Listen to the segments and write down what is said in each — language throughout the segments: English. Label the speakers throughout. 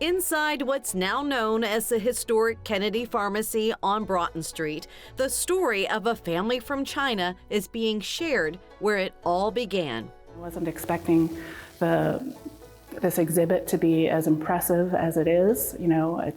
Speaker 1: Inside what's now known as the historic Kennedy Pharmacy on Broughton Street, the story of a family from China is being shared where it all began.
Speaker 2: I wasn't expecting this exhibit to be as impressive as it is. You know,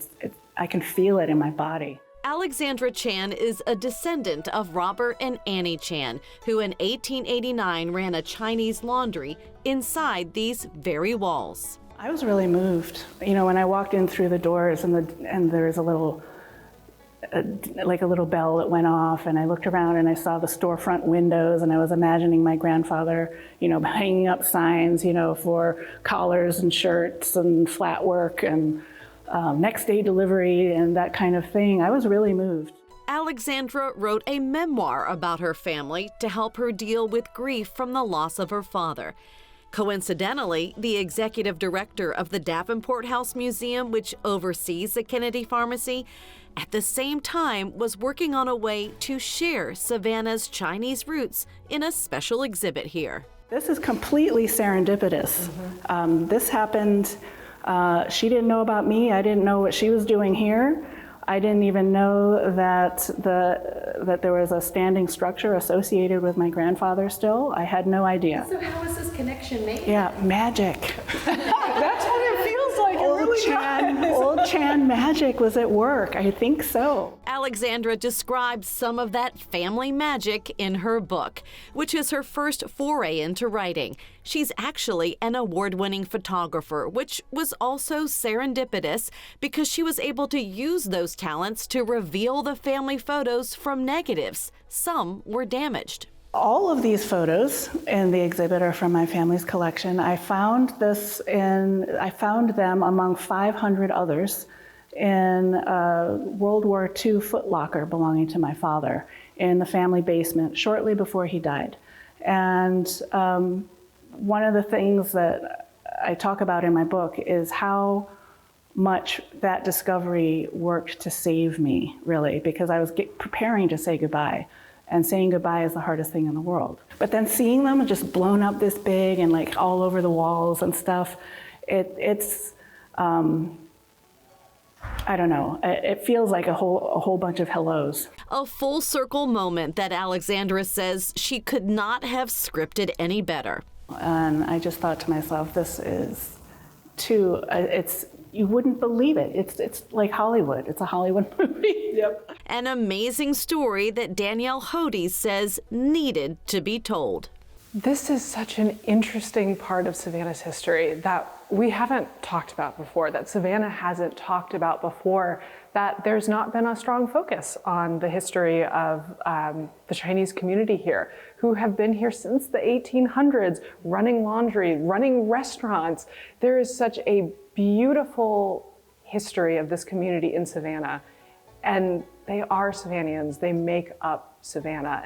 Speaker 2: I can feel it in my body.
Speaker 1: Alexandra Chan is a descendant of Robert and Annie Chan, who in 1889 ran a Chinese laundry inside these very walls.
Speaker 2: I was really moved. You know, when I walked in through the doors and there was a little bell that went off, and I looked around and I saw the storefront windows, and I was imagining my grandfather, you know, hanging up signs, you know, for collars and shirts and flat work and next day delivery and that kind of thing. I was really moved.
Speaker 1: Alexandra wrote a memoir about her family to help her deal with grief from the loss of her father. Coincidentally, the executive director of the Davenport House Museum, which oversees the Kennedy Pharmacy, at the same time was working on a way to share Savannah's Chinese roots in a special exhibit here.
Speaker 2: This is completely serendipitous. This happened, she didn't know about me, I didn't know what she was doing here. I didn't even know that there was a standing structure associated with my grandfather still. I had no idea.
Speaker 3: So how was this connection made?
Speaker 2: Yeah, magic.
Speaker 3: That's what it feels like.
Speaker 2: Old Chan magic was at work. I think so.
Speaker 1: Alexandra describes some of that family magic in her book, which is her first foray into writing. She's actually an award-winning photographer, which was also serendipitous because she was able to use those talents to reveal the family photos from negatives. Some were damaged.
Speaker 2: All of these photos in the exhibit are from my family's collection. I found them among 500 others in a World War II footlocker belonging to my father in the family basement shortly before he died. And one of the things that I talk about in my book is how much that discovery worked to save me, really, because I was preparing to say goodbye. And saying goodbye is the hardest thing in the world. But then seeing them just blown up this big and like all over the walls and stuff, it's I don't know, it feels like a whole bunch of hellos.
Speaker 1: A full circle moment that Alexandra says she could not have scripted any better.
Speaker 2: And I just thought to myself, this is you wouldn't believe it. It's like Hollywood. It's a Hollywood movie. Yep.
Speaker 1: An amazing story that Danielle Hody says needed to be told.
Speaker 4: This is such an interesting part of Savannah's history that we haven't talked about before, that Savannah hasn't talked about before, that there's not been a strong focus on the history of the Chinese community here, who have been here since the 1800s, running laundry, running restaurants. There is such a beautiful history of this community in Savannah, and they are Savannahans. They make up Savannah.